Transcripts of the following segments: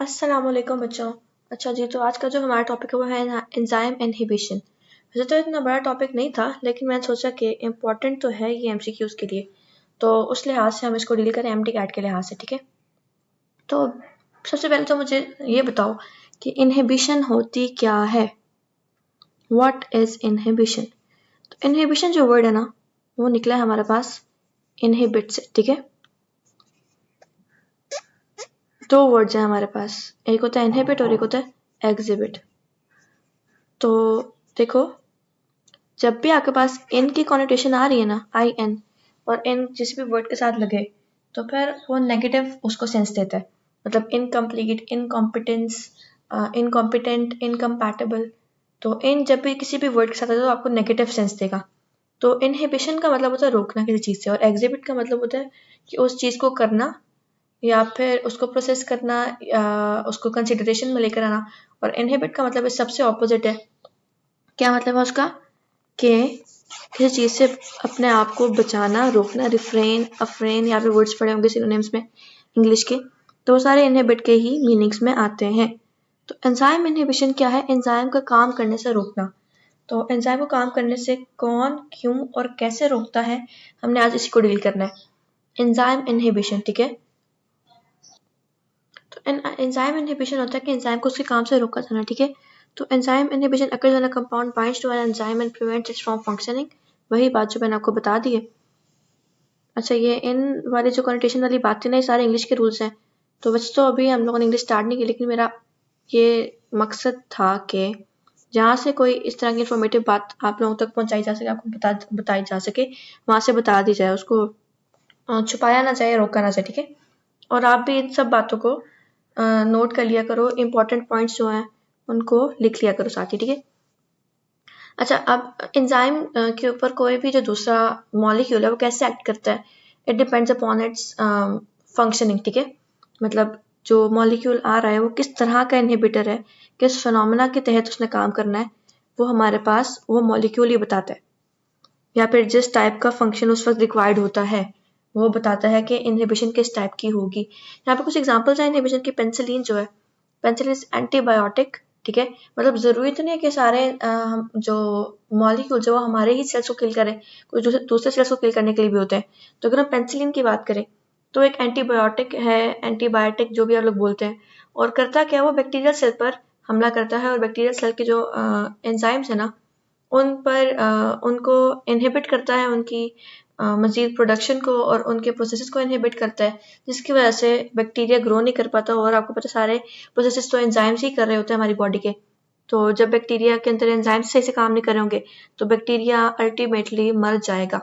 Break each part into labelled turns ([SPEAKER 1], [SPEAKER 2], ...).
[SPEAKER 1] अस्सलाम वालेकुम बच्चों। अच्छा जी, तो आज का जो हमारा टॉपिक है वो है एंजाइम इनहिबिशन। वैसे तो इतना बड़ा टॉपिक नहीं था, लेकिन मैंने सोचा कि इम्पोर्टेंट तो है ये एमसीक्यूज के लिए, तो उस लिहाज से हम इसको डील करें एमडी कैट के लिहाज से, ठीक है। तो सबसे पहले तो मुझे ये बताओ कि इनहिबिशन होती क्या है। What is inhibition? तो इनहिबिशन जो वर्ड है ना, वो निकला है हमारे पास इनहिबिट से, ठीक है। दो वर्ड्स हैं हमारे पास, एक होता है इनहिबिट और एक होता है एग्जिबिट। तो देखो, जब भी आपके पास इन की कॉनोटेशन आ रही है ना, आई एन, और इन जिस भी वर्ड के साथ लगे, तो फिर वो नेगेटिव उसको सेंस देता है। मतलब इनकम्प्लीट, इनकॉम्पिटेंस, इनकॉम्पिटेंट, इनकम्पैटिबल। तो इन जब भी किसी भी वर्ड के साथ आता है तो आपको नेगेटिव सेंस देगा। तो इनहिबिशन का मतलब होता है रोकना किसी चीज़ से, और एग्जिबिट का मतलब होता है कि उस चीज़ को करना या फिर उसको प्रोसेस करना या उसको कंसिडरेशन में लेकर आना। और इनहिबिट का मतलब इस सबसे ऑपोजिट है। क्या मतलब है उसका? कि किसी चीज़ से अपने आप को बचाना, रोकना, रिफ्रेन, अफ्रेन, या फिर वर्ड्स पड़े होंगे सिनोनिम्स में इंग्लिश के, तो वो सारे इनहिबिट के ही मीनिंग्स में आते हैं। तो एंजाइम इनहिबिशन क्या है? एंजाइम का काम करने से रोकना। तो एंजाइम को काम करने से कौन, क्यों और कैसे रोकता है, हमने आज इसी को डील करना है। एंजाइम इनहिबिशन, ठीक है। तो एंजाइम इनहिबिशन होता है कि एंजाइम को उसके काम से रोका जाना, ठीक है। तो enzyme inhibition occurs when a compound binds to an enzyme and prevents it from functioning. वही बात जो मैंने आपको बता दी है। अच्छा, ये इन वाली जो कॉन्टेशन वाली बात थी ना, ये सारे इंग्लिश के रूल्स हैं। तो वैसे तो अभी हम लोगों ने इंग्लिश स्टार्ट नहीं की, लेकिन मेरा ये मकसद था कि जहाँ से कोई इस तरह की इन्फॉर्मेटिव बात आप लोगों तक पहुँचाई जा सके, आपको बताई जा सके, वहाँ से बता दी जाए, उसको छुपाया ना जाए, रोका ना जाए, ठीक है। और आप भी इन सब बातों को नोट कर लिया करो, इम्पोर्टेंट पॉइंट्स जो हैं उनको लिख लिया करो साथ ही, ठीक है। अच्छा, अब एंजाइम के ऊपर कोई भी जो दूसरा मॉलिक्यूल है वो कैसे एक्ट करता है, it depends upon its functioning, ठीक है। मतलब जो मॉलिक्यूल आ रहा है वो किस तरह का इनहिबिटर है, किस फिनोमेना के तहत उसने काम करना है, वो हमारे पास वो मॉलिक्यूल ही बताता है। या फिर जिस टाइप का फंक्शन उस वक्त रिक्वायर्ड होता है, वो बताता है कि इनहिबिशन किस टाइप की होगी। यहाँ पे कुछ एग्जांपल्स हैं इनहिबिशन की। पेनिसिलिन जो है, पेनिसिलिन एंटीबायोटिक, ठीक है। मतलब ज़रूरी तो नहीं है कि सारे जो मॉलिक्यूल्स है वो हमारे ही सेल्स को किल करें, कुछ दूसरे सेल्स को किल करने के लिए भी होते हैं। तो अगर हम पेनिसिलिन की बात करें, तो एक एंटीबायोटिक है, एंटीबायोटिक जो भी आप लोग बोलते हैं। और करता क्या है, वो बैक्टीरियल सेल पर हमला करता है, और बैक्टीरियल सेल के जो एंजाइम्स है ना, उन पर उनको इनहिबिट करता है, उनकी मज़ीद प्रोडक्शन को और उनके प्रोसेसेस को इनहिबिट करता है, जिसकी वजह से बैक्टीरिया ग्रो नहीं कर पाता। और आपको पता, सारे प्रोसेसेस तो एंजाइम्स ही कर रहे होते हैं हमारी बॉडी के। तो जब बैक्टीरिया के अंदर एंजाइम्स सही से काम नहीं कर रहे होंगे, तो बैक्टीरिया अल्टीमेटली मर जाएगा।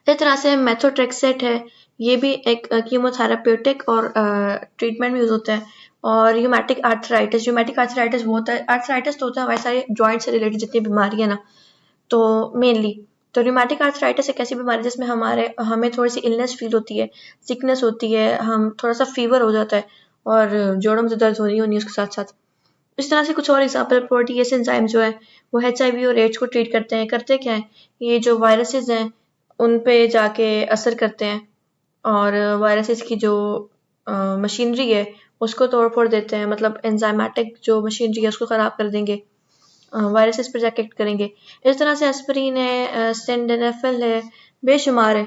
[SPEAKER 1] इस तरह से मेथोट्रेक्सेट है, ये भी एक कीमोथेराप्यूटिक और ट्रीटमेंट में यूज़ होता है। और यूमेटिक आर्थराइटिस, वो होता है, आर्थराइटिस तो होता है हमारे सारे जॉइंट से रिलेटेड जितनी बीमारी है ना, तो मेनली तो रूमेटिक आर्थराइटिस एक ऐसी बीमारी जिसमें हमें थोड़ी सी इलनेस फील होती है, सिकनेस होती है, हम थोड़ा सा फीवर हो जाता है, और जोड़ों में से दर्द हो रही होनी है उसके साथ साथ। इस तरह से कुछ और एग्जाम्पल, प्रोटीएस एंजाइम जो है वो एचआईवी और एड्स को ट्रीट करते हैं। करते क्या है, ये जो वायरसेस हैं उन पे जाके असर करते हैं, और वायरसेस की जो मशीनरी है उसको तोड़ फोड़ देते हैं। मतलब एंजाइमेटिक जो मशीनरी है उसको ख़राब कर देंगे, वायरसेस पर जाके एक्ट करेंगे। इस तरह से एस्पिरिन है, सिंडेनाफिल है, बेशुमार है।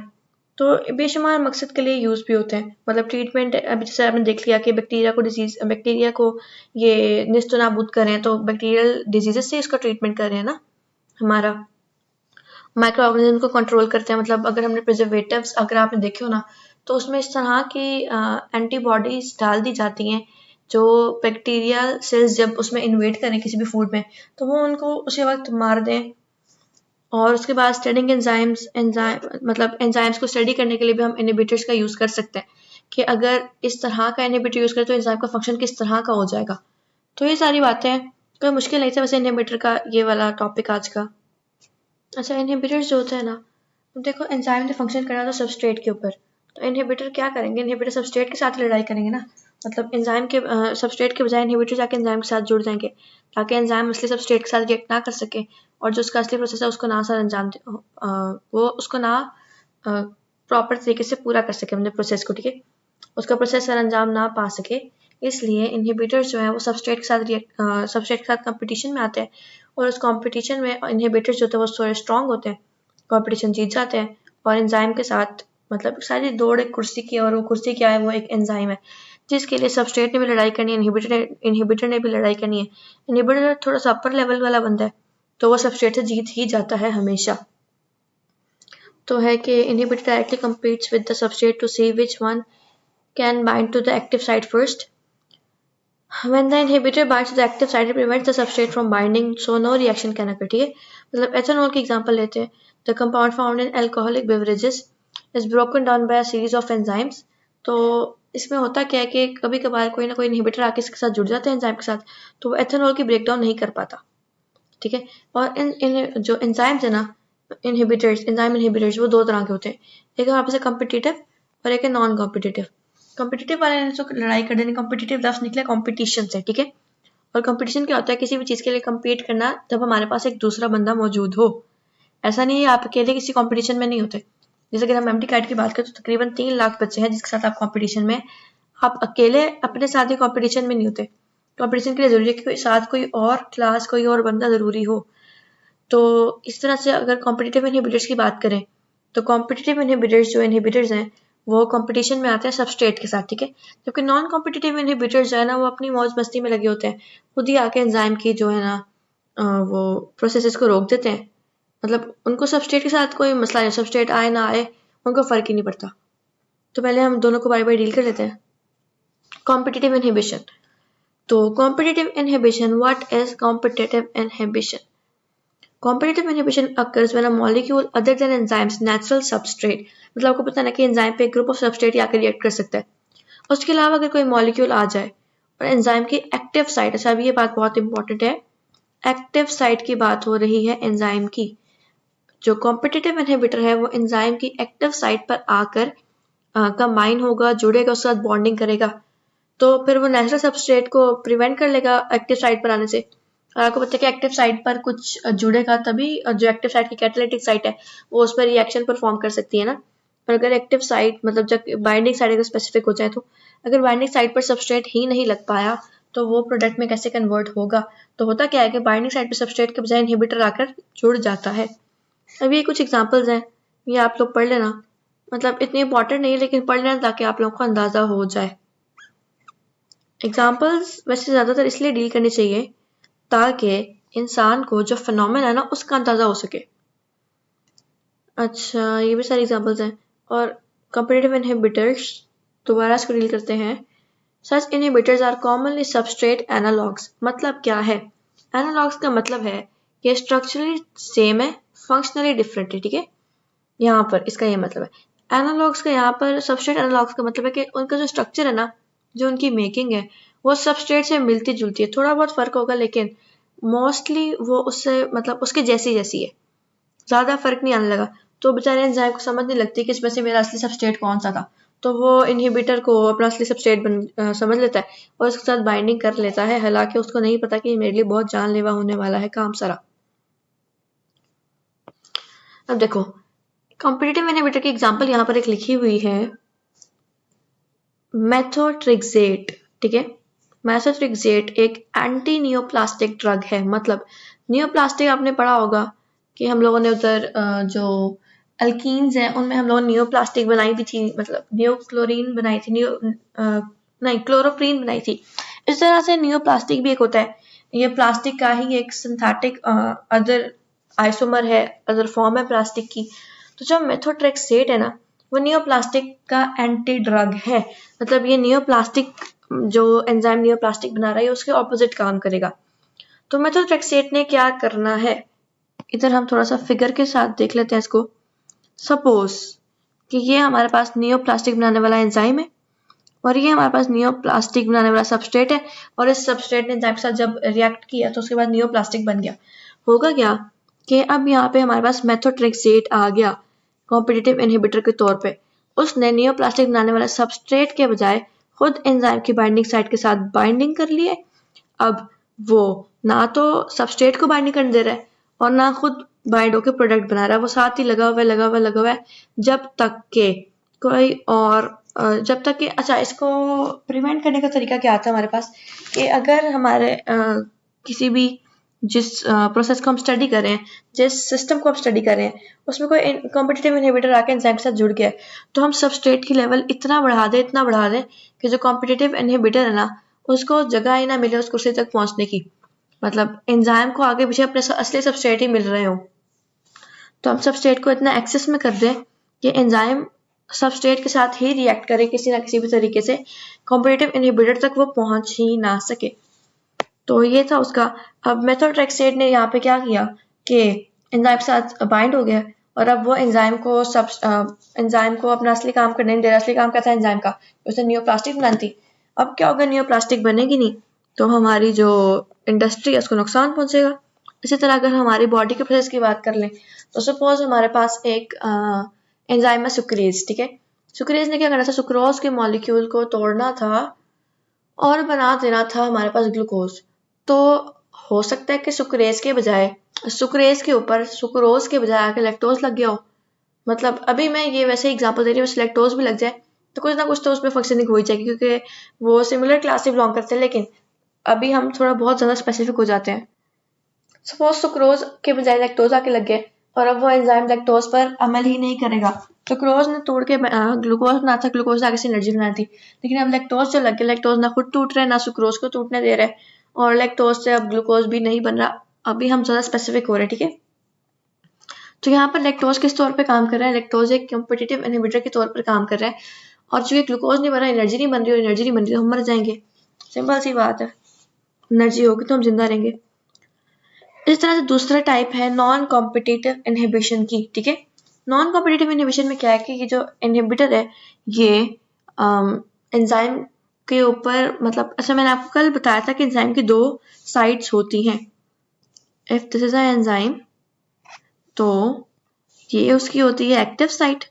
[SPEAKER 1] तो बेशुमार मकसद के लिए यूज़ भी होते हैं। मतलब ट्रीटमेंट, अभी जैसे आपने देख लिया कि बैक्टीरिया को ये निस्तो नाबूद कर रहे हैं, तो बैक्टीरियल डिजीजेस से इसका ट्रीटमेंट कर रहे हैं ना हमारा। माइक्रो ऑर्गेनिज्म को कंट्रोल करते हैं। मतलब अगर हमने प्रिजर्वेटिव्स अगर आपने देखे हो ना, तो उसमें इस तरह की एंटीबॉडीज डाल दी जाती हैं जो बैक्टीरिया सेल्स जब उसमें इन्वेट करें किसी भी फूड में, तो वो उनको उसी वक्त मार दें। और उसके बाद स्टडिंग मतलब एंजाइम्स को स्टडी करने के लिए भी हम इनहिबिटर्स का यूज़ कर सकते हैं, कि अगर इस तरह का इनहिबिटर यूज़ करें तो एंजाइम का फंक्शन किस तरह का हो जाएगा। तो ये सारी बातें हैं, कोई मुश्किल नहीं था वैसे इनहिबिटर का ये वाला टॉपिक आज का। अच्छा, इनहिबिटर्स जो होता है ना, देखो एंजाइम ने फंक्शन करना तो सबस्ट्रेट के ऊपर, तो इनहिबिटर क्या करेंगे, इनहिबिटर सबस्ट्रेट के साथ लड़ाई करेंगे ना। मतलब एंजाइम के सबस्ट्रेट के बजाय इनहिबिटर जाके एंजाइम के साथ जुड़ जाएंगे, ताकि एंजाइम असली सबस्ट्रेट के साथ रिएक्ट ना कर सके, और जो उसका असली प्रोसेस है उसको ना सर अंजाम वो उसको ना प्रॉपर तरीके से पूरा कर सके अपने प्रोसेस को, ठीक है। उसका प्रोसेस सर अंजाम ना पा सके, इसलिए इनहिबिटर्स जो है वो सबस्ट्रेट के साथ कंपटीशन में आते हैं, और उस कंपटीशन में इनहिबिटर्स जो होते हैं वो थोड़े स्ट्रॉन्ग होते हैं, कंपटीशन जीत जाते हैं, और एंजाइम के साथ मतलब सारी दौड़ एक कुर्सी की, और वो कुर्सी क्या है, वो एक एंजाइम है जिसके लिए सबस्ट्रेट ने भी लड़ाई करनी है, इनहिबिटर ने भी लड़ाई करनी है। इनहिबिटर थोड़ा सा अपर लेवल वाला बंदा है, तो वो सबस्ट्रेट से जीत ही जाता है हमेशा। तो है कि inhibitor directly competes with the substrate to see which one can bind to the active site first. When the inhibitor binds to the active site, it prevents the substrate from binding, so no reaction can occur. ठीक है, मतलब ethanol की example लेते हैं। The compound found in alcoholic beverages is broken down by a series of enzymes. तो इसमें होता क्या है कि कभी कभार कोई ना कोई इनहिबिटर आके इसके साथ जुड़ जाते हैं एंजाइम के साथ, तो वो एथेनॉल की ब्रेकडाउन नहीं कर पाता। ठीक है, और इन जो एंजाइम्स है ना, एंजाइम इनहिबिटर्स, वो दो तरह के होते हैं। एक हमारे पास कॉम्पिटिटिव और एक है नॉन कॉम्पिटिटिव। कॉम्पिटिटिव वाले ने तो लड़ाई कर देनी, कॉम्पिटिटिव लफ्ज निकले कॉम्पिटिशन से। ठीक है, और कॉम्पिटिशन क्या होता है, किसी भी चीज़ के लिए कम्पीट करना जब हमारे पास एक दूसरा बंदा मौजूद हो। ऐसा नहीं है आप अकेले किसी कॉम्पिटिशन में नहीं होते। जैसे अगर हम एमटी कैट की बात करें तो तकरीबन 3 लाख बच्चे हैं जिसके साथ आप कॉम्पिटिशन में, आप अकेले अपने साथ ही कॉम्पिटिशन में नहीं होते। कॉम्पिटिशन के लिए ज़रूरी है कि साथ कोई और क्लास, कोई और बंदा ज़रूरी हो। तो इस तरह से अगर कॉम्पिटिटिव इनहिबिटर्स की बात करें तो कॉम्पिटिटिव इनहिबिटर्स जो इनहिबिटर्स हैं वो कंपटीशन में आते हैं सबस्ट्रेट के साथ। ठीक है, जबकि नॉन कॉम्पिटिटिव इनहिबिटर्स जो है ना वो अपनी मौज मस्ती में लगे होते हैं, खुद ही आके एंजाइम की जो है ना वो प्रोसेसेस को रोक देते हैं। मतलब उनको सबस्ट्रेट के साथ कोई मसला नहीं, सबस्ट्रेट आए ना आए उनको फ़र्क ही नहीं पड़ता। तो पहले हम दोनों को बारी बारी डील कर लेते हैं। Competitive inhibition. तो competitive inhibition, what is competitive inhibition? Competitive inhibition occurs when a molecule other than enzymes natural substrate, मतलब आपको पता है ना कि एंजाइम पे एक ग्रुप ऑफ सबस्ट्रेट आकर रिएक्ट कर सकता है, उसके अलावा अगर कोई मॉलिक्यूल आ जाए और एंजाइम की एक्टिव साइट, अच्छा अभी ये बात बहुत इंपॉर्टेंट है, एक्टिव साइट की बात हो रही है एंजाइम की। जो कॉम्पिटिटिव इनहिबिटर है वो एंजाइम की एक्टिव साइट पर आकर कंबाइन होगा, जुड़ेगा, उसके साथ बॉन्डिंग करेगा, तो फिर वो नेचुरल सबस्ट्रेट को प्रिवेंट कर लेगा एक्टिव साइट पर आने से। आपको पता है कि एक्टिव साइट पर कुछ जुड़ेगा तभी जो एक्टिव साइट की कैटालिटिक साइट है वो उस पर रिएक्शन परफॉर्म कर सकती है ना। और अगर एक्टिव साइट मतलब जब बाइंडिंग साइट अगर स्पेसिफिक हो जाए, तो अगर बाइंडिंग साइट पर सबस्ट्रेट ही नहीं लग पाया तो वो प्रोडक्ट में कैसे कन्वर्ट होगा? तो होता क्या है कि बाइंडिंग साइट पर सबस्ट्रेट के बजाय इनहिबिटर आकर जुड़ जाता है। अब ये कुछ एग्जाम्पल्स हैं, ये आप लोग पढ़ लेना, मतलब इतनी इंपॉर्टेंट नहीं लेकिन पढ़ लेना ताकि आप लोगों को अंदाज़ा हो जाए। एग्जाम्पल्स वैसे ज़्यादातर इसलिए डील करनी चाहिए ताकि इंसान को जो फिनोमेना है ना उसका अंदाज़ा हो सके। अच्छा ये भी सारे एग्जांपल्स हैं। और कॉम्पिटिटिव इनहिबिटर्स, दोबारा इसको डील करते हैं। Such inhibitors are commonly substrate analogs. मतलब क्या है? एनालॉग्स का मतलब है कि स्ट्रक्चरली सेम है, फंक्शनली डिफरेंट है। ठीक है, यहाँ पर इसका ये मतलब है। एनालॉग्स का यहाँ पर सबस्ट्रेट एनालॉग्स का मतलब है कि उनका जो स्ट्रक्चर है ना, जो उनकी मेकिंग है वो सबस्ट्रेट से मिलती जुलती है। थोड़ा बहुत फ़र्क होगा लेकिन मोस्टली वो उससे मतलब उसके जैसी जैसी है, ज़्यादा फ़र्क नहीं आने लगा। तो बेचारे एंजाइम को समझ नहीं लगती कि इसमें से मेरा असली सबस्ट्रेट कौन सा था, तो वो इनहिबिटर को अपना असली सबस्ट्रेट समझ लेता है और उसके साथ बाइंडिंग कर लेता है, हालांकि उसको नहीं पता कि मेरे लिए बहुत जानलेवा होने वाला है काम सारा। अब देखो कॉम्पिटिटिव इनहिबिटर की एग्जांपल यहाँ पर एक लिखी हुई है, मेथोट्रेक्सेट। ठीक है, मेथोट्रेक्सेट एक एंटी नियोप्लास्टिक ड्रग है। मतलब नियोप्लास्टिक आपने पढ़ा होगा कि हम लोगों ने उधर जो अल्कीन्स हैं उनमें हम लोगों ने नियोप्लास्टिक बनाई भी थी, मतलब नियोक्लोरीन बनाई थी, नहीं क्लोरोप्रीन बनाई थी। इस तरह से नियोप्लास्टिक भी एक होता है, ये प्लास्टिक का ही एक सिंथेटिक अदर आइसोमर है, अदर फॉर्म है प्लास्टिक की। तो जो मेथोट्रेक्सेट है ना वो नियोप्लास्टिक का एंटी ड्रग है। मतलब ये नियोप्लास्टिक जो एंजाइम नियोप्लास्टिक बना रहा है उसके ऑपोजिट काम करेगा। तो मेथोट्रेक्सेट ने क्या करना है, इधर हम थोड़ा सा फिगर के साथ देख लेते हैं इसको। सपोज कि ये हमारे पास नियोप्लास्टिक बनाने वाला एंजाइम है और ये हमारे पास नियोप्लास्टिक बनाने वाला सबस्ट्रेट है, और इस सबस्ट्रेट ने एंजाइम के साथ जब रिएक्ट किया तो उसके बाद नियोप्लास्टिक बन गया। होगा क्या कि अब यहाँ पे हमारे पास मेथोट्रेक्सेट आ गया कॉम्पिटिटिव इनहिबिटर के तौर पे। उसने नियोप्लास्टिक बनाने वाला सबस्ट्रेट के बजाय खुद एंजाइम की बाइंडिंग साइट के साथ बाइंडिंग कर लिए। अब वो ना तो सबस्ट्रेट को बाइंडिंग करने दे रहा है और ना खुद बाइंड होकर प्रोडक्ट बना रहा है, वो साथ ही लगा हुआ है, जब तक के कोई और जब तक कि अच्छा इसको प्रिवेंट करने का तरीका क्या आता है हमारे पास कि अगर हमारे किसी भी जिस प्रोसेस को हम स्टडी कर रहे हैं, जिस सिस्टम को हम स्टडी कर रहे हैं, उसमें कोई कॉम्पिटिटिव इनहिबिटर आके एंजाइम के साथ जुड़ गया है, तो हम सबस्ट्रेट की लेवल इतना बढ़ा दें कि जो कॉम्पिटिटिव इनहिबिटर है ना, उसको जगह ही ना मिले उस कुर्सी तक पहुंचने की। मतलब एंजाइम को आगे पीछे अपने असली सबस्ट्रेट ही मिल रहे हो, तो हम सबस्ट्रेट को इतना एक्सेस में कर दें कि एंजाइम सबस्ट्रेट के साथ ही रिएक्ट करे किसी ना किसी भी तरीके से, कॉम्पिटिटिव इनहिबिटर तक वो पहुंच ही ना सके। तो ये था उसका। अब मेथोट्रेक्सेट ने यहाँ पे क्या किया कि एंजाइम के साथ बाइंड हो गया और अब वो एंजाइम को अपना असली काम करने नहीं दे रहा। असली काम क्या था एंजाइम का, उसने नियोप्लास्टिक बनानी थी। अब क्या होगा, नियोप्लास्टिक बनेगी नहीं तो हमारी जो इंडस्ट्री है उसको नुकसान पहुंचेगा। इसी तरह अगर हमारी बॉडी के प्रोसेस की बात कर लें तो सपोज हमारे पास एक एंजाइम है सुक्रेज, ठीक है। सुक्रेज ने क्या करना था, सुक्रोज के मॉलिक्यूल को तोड़ना था और बना देना था हमारे पास ग्लूकोज। तो हो सकता है कि सुक्रेज के ऊपर सुक्रोज के बजाय आके लैक्टोज लग गया हो। मतलब अभी मैं ये वैसे एग्जांपल दे रही हूँ, लैक्टोज भी लग जाए तो कुछ ना कुछ तो उसमें फंक्शनिंग हो ही जाएगी क्योंकि वो सिमिलर क्लास से बिलोंग करते हैं। लेकिन अभी हम थोड़ा बहुत ज़्यादा स्पेसिफिक हो जाते हैं। सपोज सुक्रोज के बजाय लैक्टोज आके लग गए और अब वो एंजाइम लैक्टोज पर अमल ही नहीं करेगा। सुक्रोज ने तोड़ के ग्लूकोज बना था, ग्लूकोज आगे से एनर्जी बनानी थी, लेकिन अब लैक्टोज जो लग गया, लैक्टोज ना खुद टूट रहे ना सुक्रोज को टूटने दे रहे और लैक्टोज से अब ग्लूकोज भी नहीं बन रहा। अभी हम ज़्यादा स्पेसिफिक हो रहे हैं, ठीक है। तो यहाँ पर लैक्टोज किस तौर पे काम कर रहा है, लैक्टोज एक कॉम्पिटिटिव इनहिबिटर के तौर पर काम कर रहा है और चूंकि ग्लूकोज नहीं बन रहा, एनर्जी नहीं बन रही और एनर्जी नहीं बन रही तो हम मर जाएंगे। सिंपल सी बात है, एनर्जी होगी तो हम जिंदा रहेंगे। इस तरह से दूसरा टाइप है नॉन कॉम्पिटिटिव इनहिबिशन की, ठीक है। नॉन कॉम्पिटिटिव इनहिबिशन में क्या है कि ये जो इनहिबिटर है ये एंजाइम के ऊपर, मतलब ऐसा मैंने आपको कल बताया था कि एंजाइम की दो साइड्स होती हैं। If this is a enzyme तो ये उसकी होती है एक्टिव साइट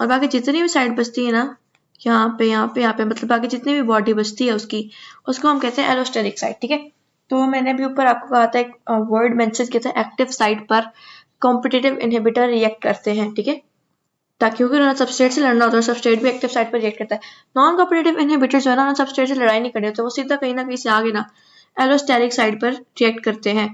[SPEAKER 1] और बाकी जितनी भी साइड बचती है ना, यहाँ पे मतलब बाकी जितनी भी बॉडी बचती है उसको हम कहते हैं एलोस्टेरिक साइट, ठीक है। तो मैंने भी ऊपर आपको कहा था, एक वर्ड मेंशन किया था, एक्टिव साइट पर कॉम्पिटिटिव इनहिबिटर रिएक्ट करते हैं, ठीक है। ताकि क्योंकि उन्होंने सबस्ट्रेट से लड़ना होता है, सबस्ट्रेट भी एक्टिव साइट पर रिएक्ट करता है। नॉन कॉम्पिटिटिव इनहिबिटर जो है ना, उन्होंने सबस्ट्रेट से लड़ाई नहीं करनी होती, वो सीधा कहीं ना कहीं से आगे ना एलोस्टेरिक साइट पर रिएक्ट करते हैं।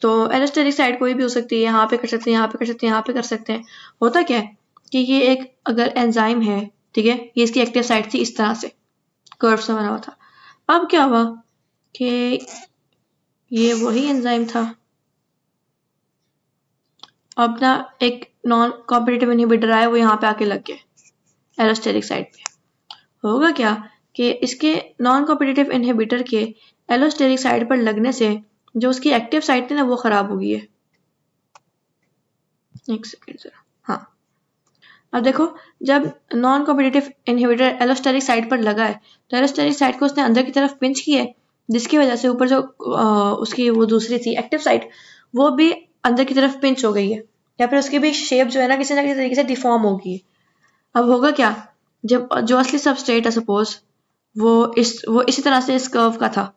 [SPEAKER 1] तो एलोस्टेरिक साइट कोई भी हो सकती है, यहाँ पे कर सकते हैं, यहाँ पे कर सकते हैं, यहाँ पे कर सकते हैं। होता क्या है कि ये एक अगर एंजाइम है, ठीक है, ये इसकी एक्टिव साइट थी, इस तरह से कर्व से बना हुआ था। अब क्या हुआ कि ये वही एंजाइम था, अब ना एक नॉन कॉम्पिटिटिव इनहिबिटर आया, वो यहाँ पे आके लग गया एलोस्टेरिक साइट पे। होगा क्या कि इसके नॉन कॉम्पिटिटिव इनहिबिटर के एलोस्टेरिक साइट पर लगने से जो उसकी एक्टिव साइट थी ना वो खराब हो गई है। एक सेकेंड जरा, हाँ। अब देखो, जब non competitive inhibitor allosteric site पर लगा है तो एलोस्टेरिक साइट को उसने अंदर की तरफ पिंच किया है, जिसकी वजह से ऊपर जो उसकी वो दूसरी थी एक्टिव साइट, वो भी अंदर की तरफ पिंच हो गई है, या फिर उसकी भी शेप जो है ना किसी तरीके से डिफॉर्म हो गई है। अब होगा क्या, जब जो असली सबस्ट्रेट है सपोज वो इसी तरह से इस कर्व का था,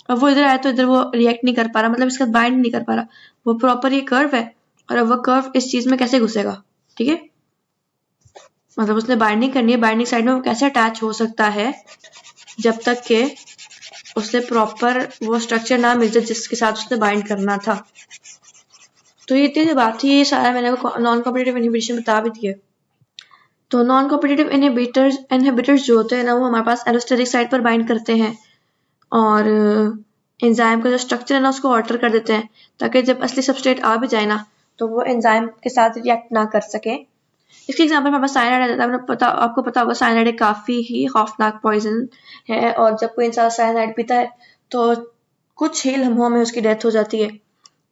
[SPEAKER 1] अब वो इधर आया तो इधर वो रिएक्ट नहीं कर पा रहा, मतलब इसका बाइंड नहीं कर पा रहा, वो प्रॉपर ये कर्व है और अब वो कर्व इस चीज में कैसे घुसेगा, ठीक है। मतलब उसने बाइंडिंग करनी है, बाइंडिंग साइड में वो कैसे अटैच हो सकता है जब तक के उससे प्रॉपर वो स्ट्रक्चर ना मिल जाए जिसके साथ उसने बाइंड करना था। तो ये इतनी बात थी, ये सारा मैंने नॉन कॉम्पिटिटिव इनहिबिशन बता भी दिया। तो नॉन कॉम्पिटिटिव इनहिबिटर्स जो होते हैं ना, वो हमारे पास एलोस्टेरिक साइट पर बाइंड करते हैं और एंजाइम का जो स्ट्रक्चर है ना उसको ऑल्टर कर देते हैं, ताकि जब असली सबस्ट्रेट आ भी जाए ना तो वो एंजाइम के साथ रिएक्ट ना कर सके। इसके एग्जाम्पल में साइनाइड आपको पता होगा, साइनाइड काफ़ी ही खौफनाक पॉइजन है और जब कोई इंसान साइनाइड पीता है तो कुछ ही लम्हों में उसकी डेथ हो जाती है।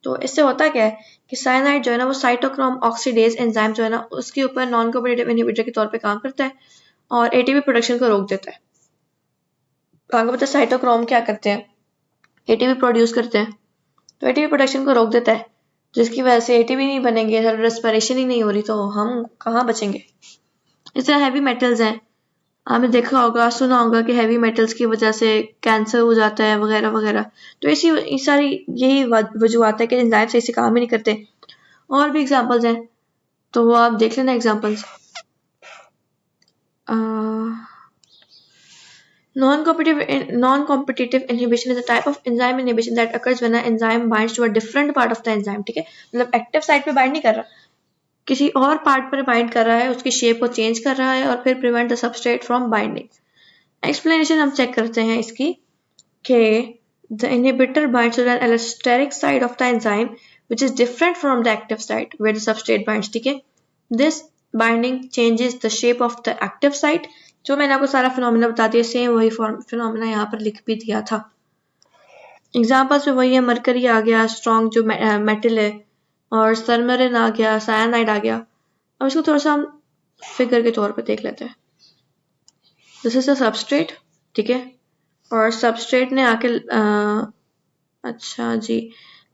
[SPEAKER 1] तो इससे होता क्या है कि साइनाइड जो है ना वो साइटोक्रोम ऑक्सीडेज एंजाइम जो है ना उसके ऊपर नॉन कॉम्पिटिटिव इनहिबिटर के तौर पे काम करता है और एटीपी प्रोडक्शन को रोक देता है। तो आपको पता है साइटोक्रोम क्या करते हैं, एटीपी प्रोड्यूस करते हैं, तो एटीपी प्रोडक्शन को रोक देता है, जिसकी वजह से एटीपी नहीं बनेंगे, रेस्पिरेशन ही नहीं हो रही तो हम कहाँ बचेंगे। इस तरह हैवी मेटल्स हैं, आपने देखा होगा सुना होगा कि हैवी मेटल्स की वजह से कैंसर हो जाता है वगैरह वगैरह। तो इसी सारी यही वजूहत है कि एंजाइम सही से काम ही नहीं करते। और भी एग्जांपल्स हैं तो वो आप देख लेना examples. Non-competitive inhibition is a type of enzyme inhibition that occurs when an enzyme binds to a different part of the enzyme. ठीक है, मतलब एक्टिव साइट पे बाइंड नहीं कर रहा, किसी और पार्ट पर बाइंड कर रहा है, उसकी शेप को चेंज कर रहा है और फिर prevent the substrate from binding. Explanation हम चेक करते हैं इसकी कि the inhibitor binds to an allosteric site of the enzyme which is different from the active site where the substrate binds. ठीक है, this binding changes the shape of the active site. जो मैंने आपको सारा फिनोमेना बता दिया, same वही phenomena यहाँ पर लिख भी दिया था. एग्जाम्पल्स में वही है, मरकरी आ गया स्ट्रॉन्ग जो मेटल है, और सरमरिन आ गया, साइनाइड आ गया. अब इसको थोड़ा सा हम फिगर के तौर पे देख लेते हैं. दिस इज द सबस्ट्रेट, ठीक है, और सबस्ट्रेट ने आके अच्छा जी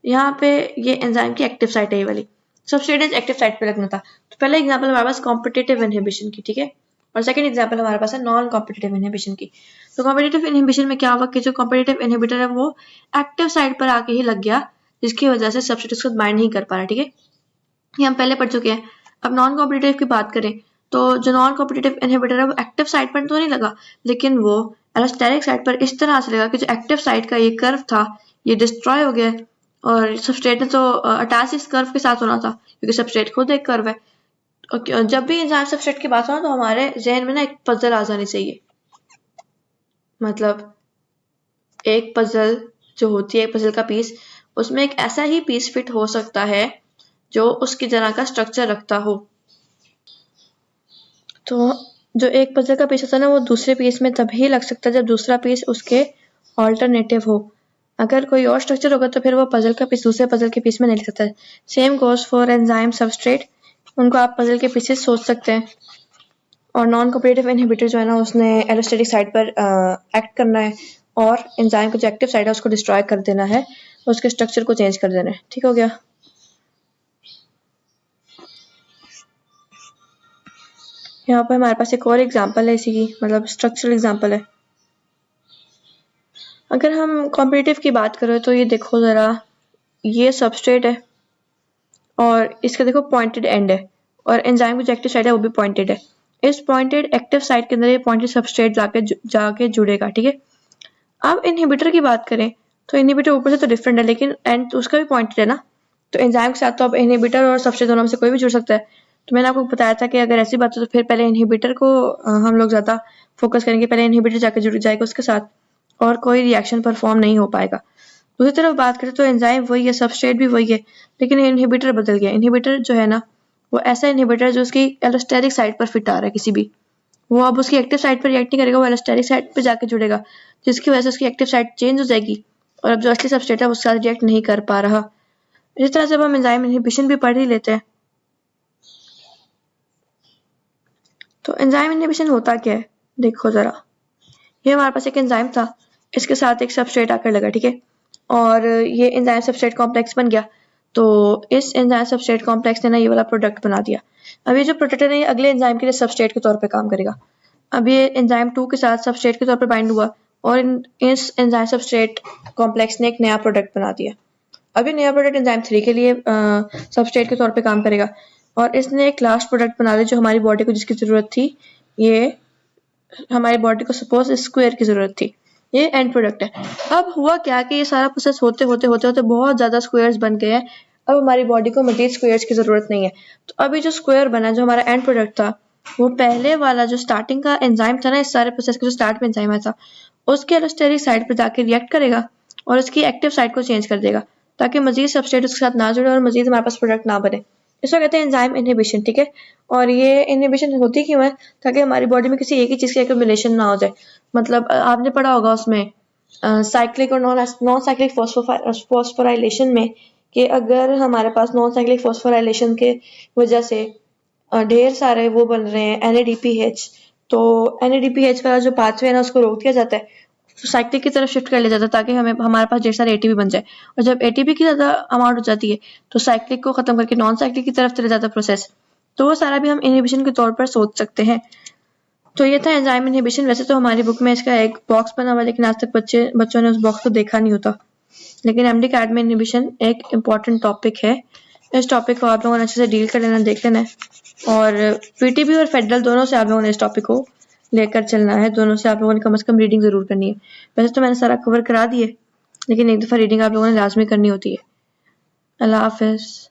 [SPEAKER 1] यहाँ पे ये एंजाइम की एक्टिव साइट है, ये वाली सबस्ट्रेट एक्टिव साइट पे लगना था. तो पहला एग्जांपल हमारे पास कॉम्पिटिटिव इनहिबिशन की, ठीक है, और सेकंड एग्जांपल हमारे पास है नॉन कॉम्पिटिटिव इनहिबिशन की. तो कॉम्पिटिटिव इनहिबिशन में क्या हुआ कि जो कॉम्पिटिटिव इनहिबिटर है वो एक्टिव साइट पर आके ही लग गया, जिसकी वजह से सबस्ट्रेट उसको बाइंड नहीं कर पा रहा. ठीक है, ये हम पहले पढ़ चुके हैं. अब नॉन कॉम्पिटिटिव की बात करें तो जो नॉन कॉम्पिटिटिव इनहिबिटर है वो एक्टिव साइट पर तो नहीं लगा, लेकिन वो एलोस्टेरिक साइट पर इस तरह से लगा कि जो एक्टिव साइट का ये कर्व था ये डिस्ट्रॉय हो गया, और सबस्ट्रेट ने तो अटैच इस कर्व के साथ होना था क्योंकि सबस्ट्रेट खुद एक कर्व है. जब भी एंजाइम सबस्ट्रेट की बात हो तो हमारे जहन में ना एक पजल आ जानी चाहिए. मतलब एक पजल जो होती है, एक पजल का पीस, उसमें एक ऐसा ही पीस फिट हो सकता है जो उसकी तरह का स्ट्रक्चर रखता हो. तो जो एक पजल का पीस होता है ना वो दूसरे पीस में तभी लग सकता है जब दूसरा पीस उसके ऑल्टरनेटिव हो. अगर कोई और स्ट्रक्चर होगा तो फिर वो पजल का पीस दूसरे पजल के पीस में नहीं लग सकता. Same goes for enzyme substrate, उनको आप पजल के पीसेस सोच सकते हैं. और नॉन कॉम्पिटिटिव इनहिबिटर जो है ना उसने एलोस्टेटिक साइट पर एक्ट करना है और एंजाइम का जो एक्टिव साइट है उसको डिस्ट्रॉय कर देना है, उसके स्ट्रक्चर को चेंज कर देना है. ठीक हो गया. यहाँ पर हमारे पास एक और एग्जांपल है इसी की, मतलब स्ट्रक्चरल एग्जांपल है. अगर हम कॉम्पिटिटिव की बात करें तो ये देखो ज़रा, ये सबस्ट्रेट है और इसका देखो पॉइंटेड एंड है, और एंजाइम की जो एक्टिव साइट है वो भी पॉइंटेड है. इस पॉइंटेड एक्टिव साइट के अंदर ये पॉइंटेड सबस्ट्रेट जाके जुड़ेगा. ठीक है, अब इनहिबिटर की बात करें तो इनहिबिटर ऊपर से तो डिफरेंट है लेकिन एंड उसका भी पॉइंटेड है ना. तो एंजाइम के साथ तो अब इनहिबिटर और सबस्ट्रेट दोनों में से कोई भी जुड़ सकता है. तो मैंने आपको बताया था कि अगर ऐसी बात हो तो फिर पहले इनहिबिटर को हम लोग ज़्यादा फोकस करेंगे, पहले इनहिबिटर जाकर जुड़ जाएगा उसके साथ और कोई रिएक्शन परफॉर्म नहीं हो पाएगा. दूसरी तरफ बात करें तो एंजाइम वही है, सबस्ट्रेट भी वही है, लेकिन इनहिबिटर बदल गया. इनहिबिटर जो है ना वो ऐसा इनहिबिटर जो उसकी एलोस्टेरिक साइट पर फिट आ रहा है किसी भी, वो अब उसकी एक्टिव साइट पर रिएक्ट नहीं करेगा, वो एलोस्टेरिक साइट पर जाके जुड़ेगा, जिसकी वजह से उसकी एक्टिव साइट चेंज हो जाएगी और अब जो असली सबस्ट्रेट है उसके साथ रिएक्ट नहीं कर पा रहा. इसी तरह से अब हम एंजाइम इनहिबिशन भी पढ़ ही लेते हैं. तो एंजाइम इनहिबिशन होता क्या है, देखो जरा. ये हमारे पास एक एंजाइम था, इसके साथ एक सबस्ट्रेट आकर लगा, ठीक है, और ये एंजाइम सबस्ट्रेट कॉम्प्लेक्स बन गया. तो इस एंजाइम सबस्ट्रेट कॉम्प्लेक्स ने ना ये वाला प्रोडक्ट बना दिया. अब ये जो प्रोडक्ट है ये अगले एंजाइम के लिए सबस्ट्रेट के तौर पे काम करेगा. अब ये एंजाइम 2 के साथ सबस्ट्रेट के तौर पे बाइंड हुआ और इस एंजाइम सबस्ट्रेट कॉम्प्लेक्स ने एक नया प्रोडक्ट बना दिया. अब ये नया प्रोडक्ट एंजाइम 3 के लिए सबस्ट्रेट के तौर पे काम करेगा और इसने एक लास्ट प्रोडक्ट बना दिया जो हमारी बॉडी को जिसकी ज़रूरत थी. ये हमारी बॉडी को सपोज स्क्वायर की ज़रूरत थी, ये एंड प्रोडक्ट है. अब हुआ क्या कि ये सारा प्रोसेस होते होते बहुत ज़्यादा स्क्वायर्स बन गए हैं. अब हमारी बॉडी को मजीद स्क्वायर्स की ज़रूरत नहीं है. तो अभी जो स्क्वायर बना जो हमारा एंड प्रोडक्ट था वो पहले वाला जो स्टार्टिंग का एंजाइम था ना, इस सारे प्रोसेस का जो स्टार्ट में एंजाइम आया था उसके एलोस्टेरिक साइट पर जाके रिएक्ट करेगा और उसकी एक्टिव साइट को चेंज कर देगा ताकि मजीद सबस्ट्रेट उसके साथ ना जुड़े और मजीद हमारे पास प्रोडक्ट ना बने. इसको कहते हैं एंजाइम इनहिबिशन. ठीक है, और ये इनहिबिशन होती क्यों है, ताकि हमारी बॉडी में किसी एक ही चीज़ की एक्युमुलेशन ना हो जाए. मतलब आपने पढ़ा होगा उसमें साइक्लिक और नॉन साइक्लिक फॉस्फोराइलेशन में कि अगर हमारे पास नॉन साइक्लिक फॉस्फोराइलेशन के वजह से ढेर सारे वो बन रहे हैं NADPH, तो NADPH का जो पाथवे है ना उसको रोक दिया जाता है, साइक्लिक की तरफ शिफ्ट कर लिया जाता है ताकि हमारे पास ढेर सारे ATP बन जाए. और जब ATP की ज़्यादा अमाउंट हो जाती है तो साइक्लिक को ख़त्म करके नॉन साइक्लिक की तरफ चले जाता है प्रोसेस. तो वो सारा भी हम इनहिबिशन के तौर पर सोच सकते हैं. तो ये था एंजाइम इनहिबिशन. वैसे तो हमारी बुक में इसका एक बॉक्स बना हुआ है लेकिन आज तक बच्चों ने उस बॉक्स को देखा नहीं होता. लेकिन MD कैड में इनहिबिशन एक इम्पॉर्टेंट टॉपिक है. इस टॉपिक को आप लोगों ने अच्छे से डील कर लेना, देख लेना है, और PTB और फेडरल दोनों से आप लोगों ने इस टॉपिक को लेकर चलना है। दोनों से आप लोगों ने कम से कम रीडिंग ज़रूर करनी है। वैसे तो मैंने सारा कवर करा दिए, लेकिन एक दफ़ा रीडिंग आप लोगों ने लाजमी करनी होती है। अल्लाह हाफ़िज़।